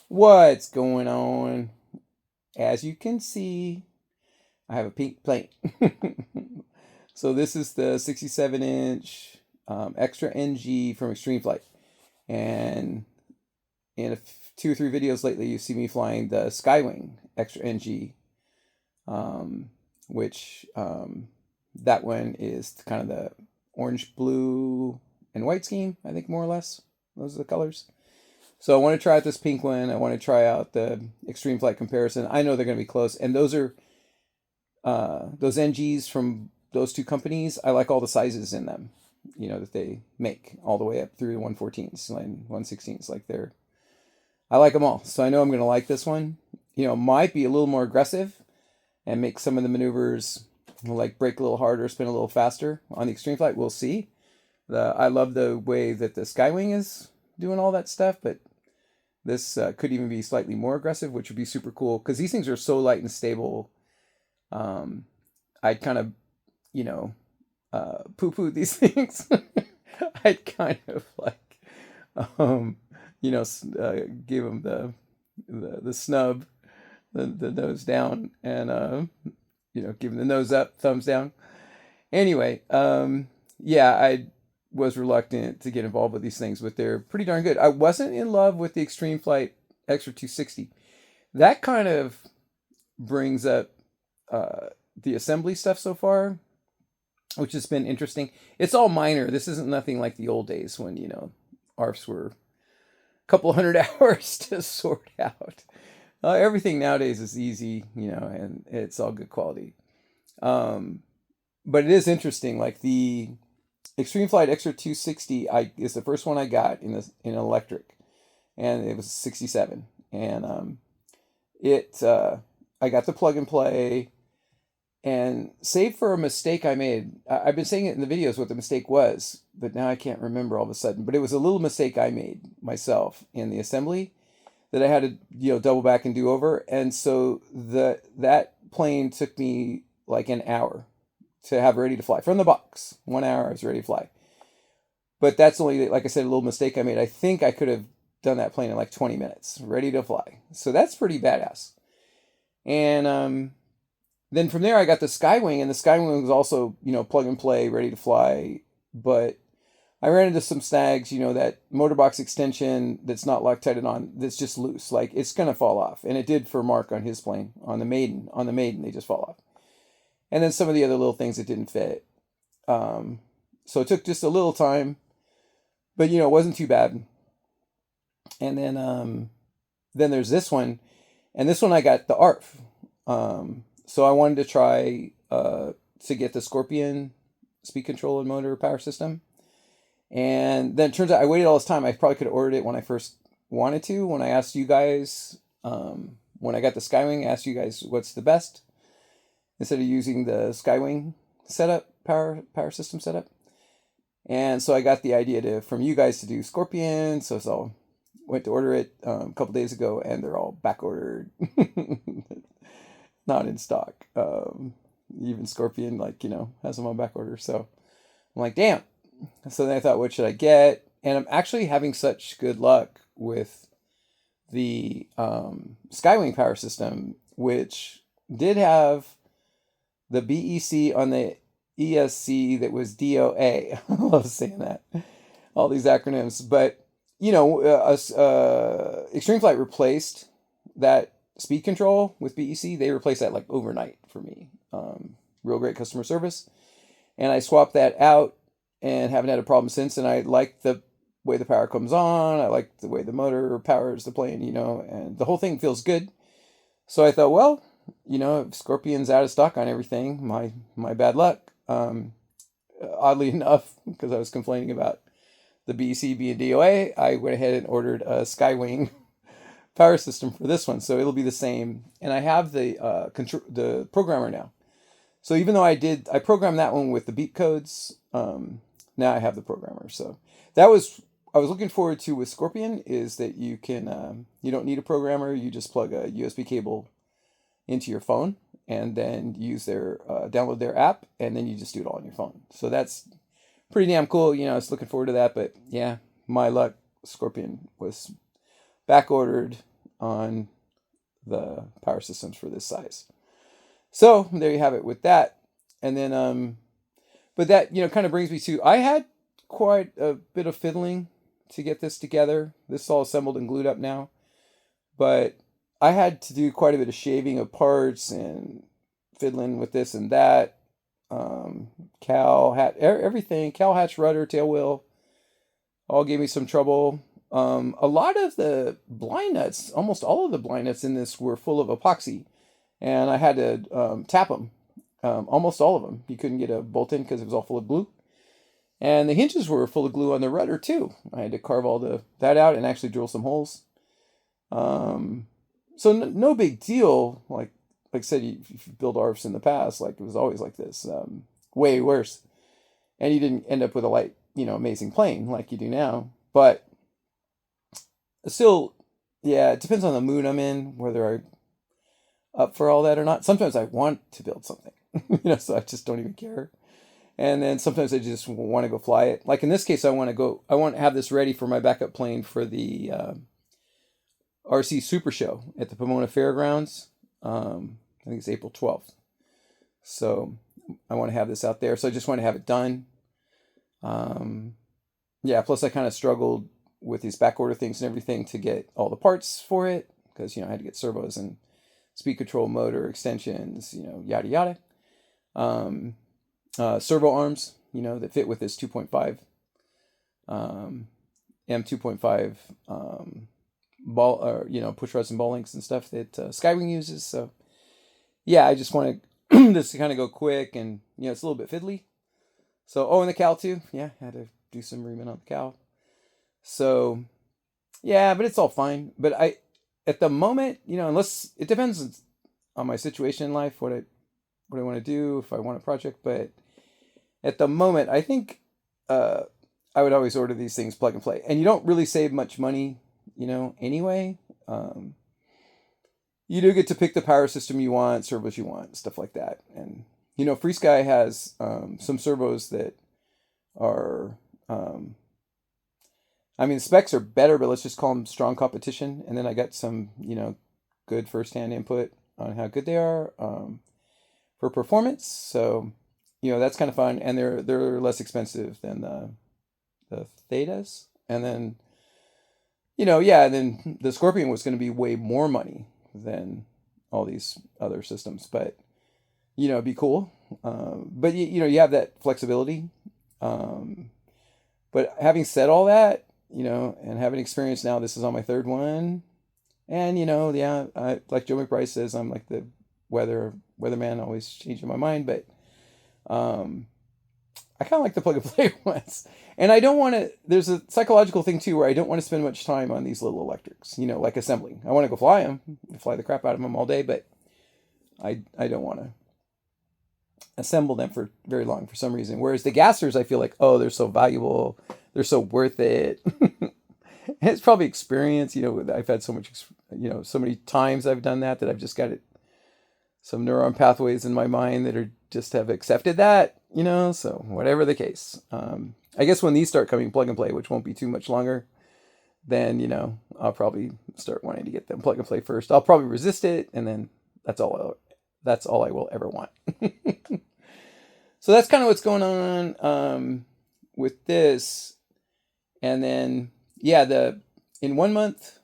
What's going on? As you can see, I have a pink plate. So this is the 67-inch Extra NG from Extreme Flight. And in two or three videos lately, you see me flying the Skywing Extra NG, um, which that one is kind of the orange, blue, and white scheme, I think more or less. Those are the colors. So I want to try out this pink one. I want to try out the Extreme Flight comparison. I know they're going to be close, and those are those NGs from those two companies. I like all the sizes in them, that they make all the way up through 114s and 116s. Like I like them all. So I know I'm going to like this one. Might be a little more aggressive and make some of the maneuvers like brake a little harder, spin a little faster on the Extreme Flight. We'll see. I love the way that the Skywing is doing all that stuff, but this could even be slightly more aggressive, which would be super cool because these things are so light and stable. I'd kind of, poo-poo these things. I'd kind of like, give them the snub, the nose down, and give them the nose up, thumbs down. Anyway, yeah, I was reluctant to get involved with these things, but they're pretty darn good. I wasn't in love with the Extreme Flight Extra 260. That kind of brings up the assembly stuff so far, which has been interesting. It's all minor. This isn't nothing like the old days when, ARFs were a couple hundred hours to sort out. Everything nowadays is easy, and it's all good quality. But it is interesting. Like the Extreme Flight Extra 260 is the first one I got in electric, and it was 67. And I got the plug and play, and save for a mistake I made. I've been saying it in the videos what the mistake was, but now I can't remember all of a sudden. But it was a little mistake I made myself in the assembly that I had to double back and do over, and so that plane took me like an hour to have ready to fly from the box. 1 hour I was ready to fly. But that's only, like I said, a little mistake I made. I think I could have done that plane in like 20 minutes, ready to fly. So that's pretty badass. And then from there I got the Skywing, and the Skywing was also, plug and play, ready to fly. But I ran into some snags, that motorbox extension that's not Loctited on, that's just loose. Like it's gonna fall off. And it did for Mark on his plane, on the Maiden. On the Maiden, they just fall off. And then some of the other little things that didn't fit. So it took just a little time, but it wasn't too bad. And then there's this one, and this one I got the ARF. So I wanted to try to get the Scorpion speed control and motor power system. And then it turns out I waited all this time. I probably could have ordered it when I first wanted to. When I asked you guys, when I got the Skywing, I asked you guys what's the best instead of using the Skywing setup, power system setup. And so I got the idea from you guys to do Scorpion. So went to order it a couple days ago, and they're all back ordered, not in stock. Even Scorpion, has them on back order. So I'm like, damn. So then I thought, what should I get? And I'm actually having such good luck with the Skywing power system, which did have the BEC on the ESC that was DOA. I love saying that. All these acronyms. But, Extreme Flight replaced that speed control with BEC. They replaced that like overnight for me. Real great customer service. And I swapped that out and haven't had a problem since. And I like the way the power comes on. I like the way the motor powers the plane, and the whole thing feels good. So I thought, well, if Scorpion's out of stock on everything, my bad luck. Oddly enough, because I was complaining about the BEC being DOA, I went ahead and ordered a Skywing power system for this one, so it'll be the same. And I have the programmer now. So even though I programmed that one with the beep codes, now I have the programmer. So I was looking forward to with Scorpion is that you can you don't need a programmer. You just plug a USB cable into your phone and then use download their app, and then you just do it all on your phone. So that's pretty damn cool. I was looking forward to that, but yeah, my luck, Scorpion was back ordered on the power systems for this size. So there you have it with that. And then, but that, kind of brings me to, I had quite a bit of fiddling to get this together. This is all assembled and glued up now. But I had to do quite a bit of shaving of parts and fiddling with this and that. Cowl, hat, everything. Cowl, hatch, rudder, tail wheel, all gave me some trouble. A lot of the blind nuts, almost all of the blind nuts in this were full of epoxy, and I had to tap them. Almost all of them. You couldn't get a bolt in because it was all full of glue. And the hinges were full of glue on the rudder too. I had to carve all that out and actually drill some holes. So no big deal. Like I said, if you build ARFs in the past, like it was always like this. Way worse. And you didn't end up with a light, amazing plane like you do now. But still, yeah, it depends on the mood I'm in, whether I'm up for all that or not. Sometimes I want to build something, so I just don't even care. And then sometimes I just want to go fly it. Like in this case, I want to have this ready for my backup plane for the RC Super Show at the Pomona Fairgrounds. I think it's April 12th. So I want to have this out there. So I just want to have it done. Yeah, plus I kind of struggled with these back order things and everything to get all the parts for it because, I had to get servos and speed control motor extensions, yada, yada. Servo arms, that fit with this 2.5, M2.5 ball, or, push rods and ball links and stuff that Skywing uses. So yeah, I just want this to kind of go quick and, it's a little bit fiddly. So, and the cowl too. Yeah, I had to do some reaming on the cowl. So yeah, but it's all fine. But at the moment, unless it depends on my situation in life, what I want to do, if I want a project. But at the moment, I think I would always order these things plug and play, and you don't really save much money, anyway. You do get to pick the power system you want, servos you want, stuff like that. And FrSky has some servos that are, specs are better, but let's just call them strong competition. And then I got some, good firsthand input on how good they are for performance. So, that's kind of fun, and they're less expensive than the Thetas. And then, and then the Scorpion was going to be way more money than all these other systems, but it'd be cool. But you have that flexibility. But having said all that, and having experience now, this is on my third one, and yeah, like Joe McBride says, I'm like the weatherman, always changing my mind, but I kind of like the plug and play ones. And I don't want to, there's a psychological thing too where I don't want to spend much time on these little electrics, like assembling. I want to go fly them, fly the crap out of them all day, but I don't want to assemble them for very long for some reason. Whereas the gassers, I feel like, oh, they're so valuable, they're so worth it. And it's probably experience, I've had so much, so many times I've done that I've just got some neuron pathways in my mind that are just have accepted that, so whatever the case. I guess when these start coming plug and play, which won't be too much longer, then, I'll probably start wanting to get them plug and play first. I'll probably resist it, and then that's all I will ever want. So that's kind of what's going on with this. And then, yeah, in 1 month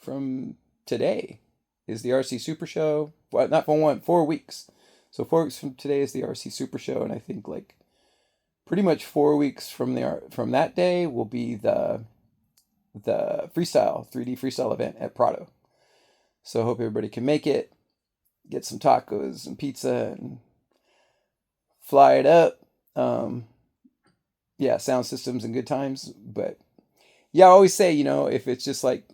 from today is the RC Super Show. Well, not for 4 weeks. So 4 weeks from today is the RC Super Show, and I think like pretty much 4 weeks from that day will be the freestyle 3D freestyle event at Prado. So I hope everybody can make it, get some tacos and pizza, and fly it up. Yeah, sound systems and good times. But yeah, I always say, if it's just like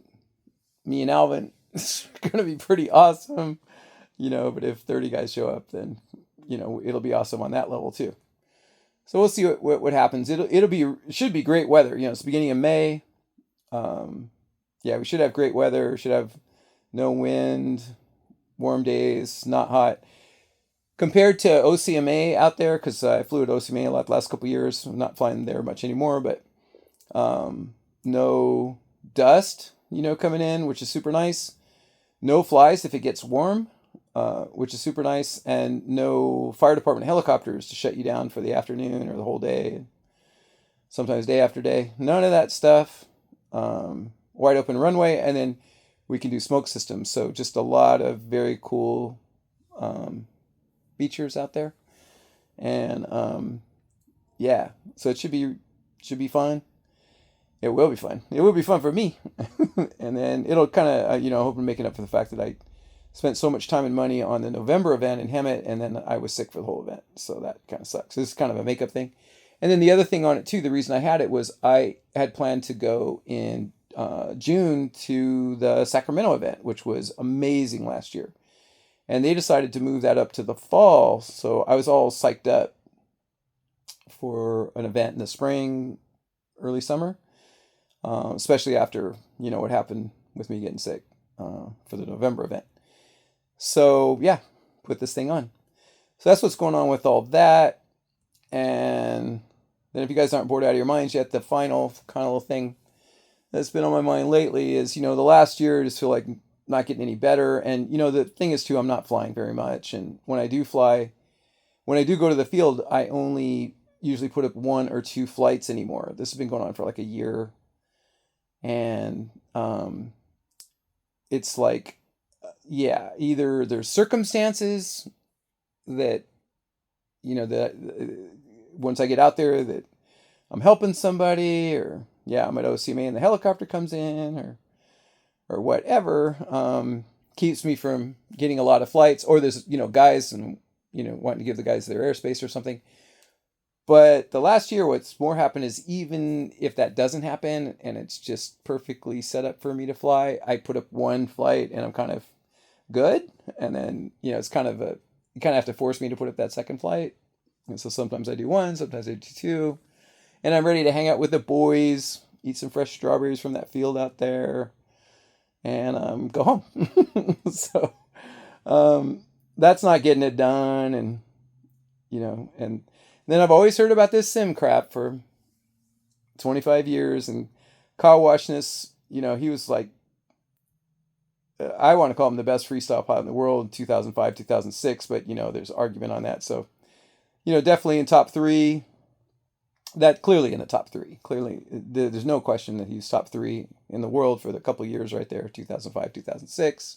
me and Alvin, it's gonna be pretty awesome. But if 30 guys show up, then it'll be awesome on that level too. So we'll see what happens. It should be great weather. It's the beginning of May. Yeah, we should have great weather. Should have no wind, warm days, not hot. Compared to OCMA out there, because I flew at OCMA a lot the last couple of years. I'm not flying there much anymore, but no dust, coming in, which is super nice. No flies if it gets warm, which is super nice, and no fire department helicopters to shut you down for the afternoon or the whole day, sometimes day after day. None of that stuff. Wide open runway, and then we can do smoke systems. So just a lot of very cool features out there, and yeah, so it should be fun. It will be fun. It will be fun for me, and then it'll kind of hoping making up for the fact that I spent so much time and money on the November event in Hemet, and then I was sick for the whole event, so that kind of sucks. This is kind of a makeup thing. And then the other thing on it too, the reason I had it was I had planned to go in June to the Sacramento event, which was amazing last year. And they decided to move that up to the fall. So I was all psyched up for an event in the spring, early summer, especially after, what happened with me getting sick for the November event. So yeah, put this thing on. So that's what's going on with all that. And then if you guys aren't bored out of your minds yet, the final kind of little thing that's been on my mind lately is, the last year I just feel like not getting any better. And, the thing is too, I'm not flying very much. And when I do fly, when I do go to the field, I only usually put up 1 or 2 flights anymore. This has been going on for like a year. And it's like, yeah, either there's circumstances that, that once I get out there that I'm helping somebody, or yeah, I'm at OCMA and the helicopter comes in, or whatever, keeps me from getting a lot of flights, or there's, guys and, wanting to give the guys their airspace or something. But the last year, what's more happened is even if that doesn't happen and it's just perfectly set up for me to fly, I put up 1 flight and I'm kind of good. And then, it's kind of you kind of have to force me to put up that second flight. And so sometimes I do 1, sometimes I do 2. And I'm ready to hang out with the boys, eat some fresh strawberries from that field out there, and go home. So that's not getting it done. And, and then I've always heard about this sim crap for 25 years. And Kyle Washness, he was like, I want to call him the best freestyle pilot in the world in 2005, 2006, but, there's argument on that. So, definitely in top 3. That clearly in the top 3. Clearly, there's no question that he's top 3 in the world for the couple years right there, 2005, 2006.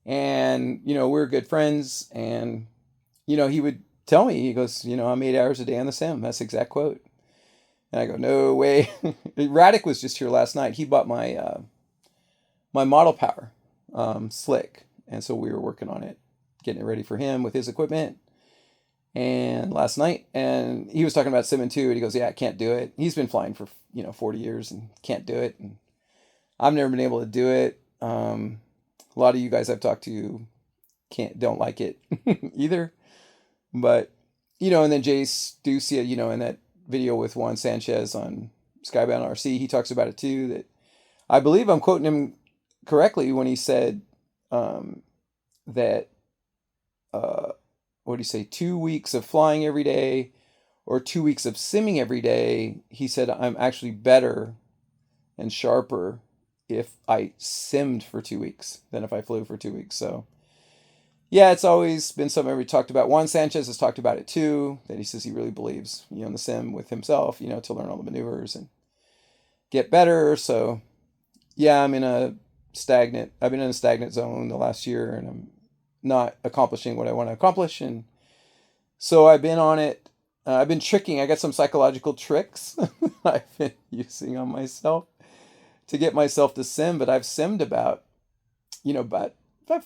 And, we're good friends. And, he would tell me, he goes, I'm 8 hours a day on the sim. That's the exact quote. And I go, no way. Radic was just here last night. He bought my my Model Power slick. And so we were working on it, getting it ready for him with his equipment. And last night, and he was talking about Sim 2, and he goes, yeah, I can't do it. He's been flying for, 40 years and can't do it. And I've never been able to do it. A lot of you guys I've talked to don't like it either. But, and then Jace Ducia, in that video with Juan Sanchez on Skybound RC, he talks about it too, that I believe I'm quoting him correctly when he said that, what do you say, 2 weeks of flying every day or 2 weeks of simming every day, he said, I'm actually better and sharper if I simmed for 2 weeks than if I flew for 2 weeks. So, yeah, it's always been something we talked about. Juan Sanchez has talked about it too, that he says he really believes, in the sim with himself, to learn all the maneuvers and get better. So, yeah, I've been in a stagnant zone the last year, and I'm not accomplishing what I want to accomplish. And so I've been on it. I've been tricking. I got some psychological tricks I've been using on myself to get myself to sim, but I've simmed about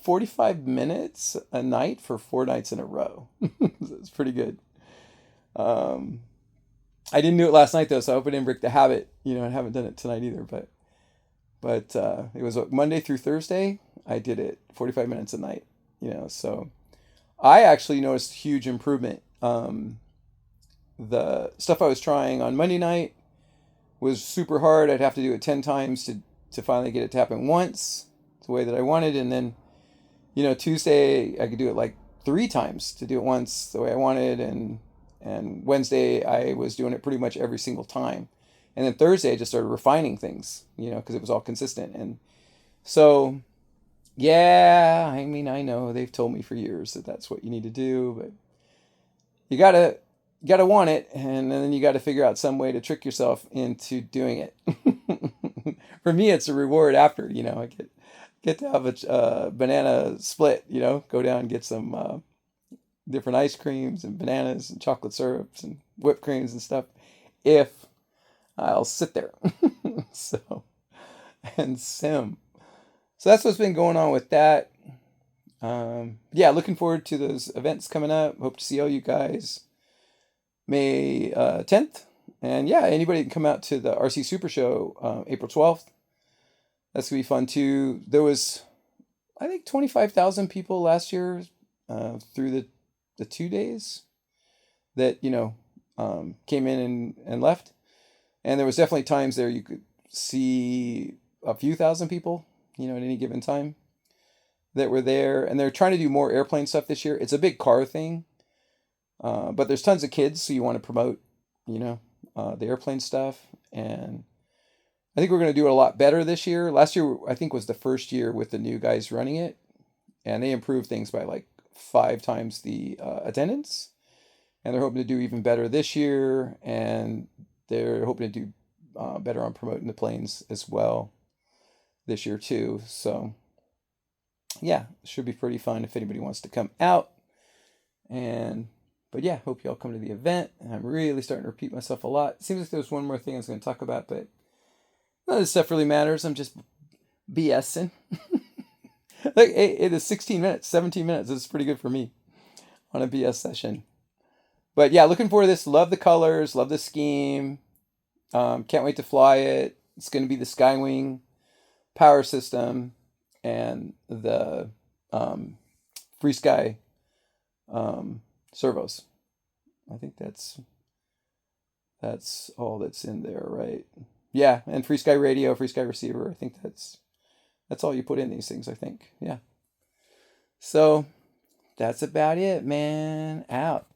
45 minutes a night for 4 nights in a row. It's pretty good. I didn't do it last night though, so I hope I didn't break the habit. I haven't done it tonight either, but it was Monday through Thursday. I did it 45 minutes a night. So I actually noticed huge improvement. The stuff I was trying on Monday night was super hard. I'd have to do it 10 times to finally get it to happen once, the way that I wanted. And then, Tuesday I could do it like 3 times to do it once the way I wanted. And Wednesday I was doing it pretty much every single time. And then Thursday I just started refining things, because it was all consistent. And so Yeah, I mean, I know they've told me for years that that's what you need to do, but you gotta want it, and then you gotta figure out some way to trick yourself into doing it. For me, it's a reward after, I get to have a banana split, go down and get some different ice creams and bananas and chocolate syrups and whipped creams and stuff. If I'll sit there, so and sim. So that's what's been going on with that. Yeah, looking forward to those events coming up. Hope to see all you guys May 10th. And yeah, anybody can come out to the RC Super Show April 12th. That's going to be fun too. There was, I think, 25,000 people last year through the 2 days that, came in and left. And there was definitely times there you could see a few thousand people, at any given time that were there. And they're trying to do more airplane stuff this year. It's a big car thing. But there's tons of kids, so you want to promote, the airplane stuff. And I think we're going to do it a lot better this year. Last year, I think, was the first year with the new guys running it, and they improved things by like 5 times the attendance. And they're hoping to do even better this year, and they're hoping to do better on promoting the planes as well this year too. So yeah, it should be pretty fun if anybody wants to come out. And but yeah, hope you all come to the event. And I'm really starting to repeat myself a lot. It seems like there's one more thing I was going to talk about, but none of this stuff really matters. I'm just BSing. Like it is 16 minutes, 17 minutes. This is pretty good for me on a BS session. But yeah, looking forward to this. Love the colors, love the scheme. Can't wait to fly it. It's going to be the Skywing power system and the FreeSky servos. I think that's all that's in there, right? Yeah, and FreeSky radio, FreeSky receiver. I think that's all you put in these things, I think. Yeah. So that's about it, man. Out.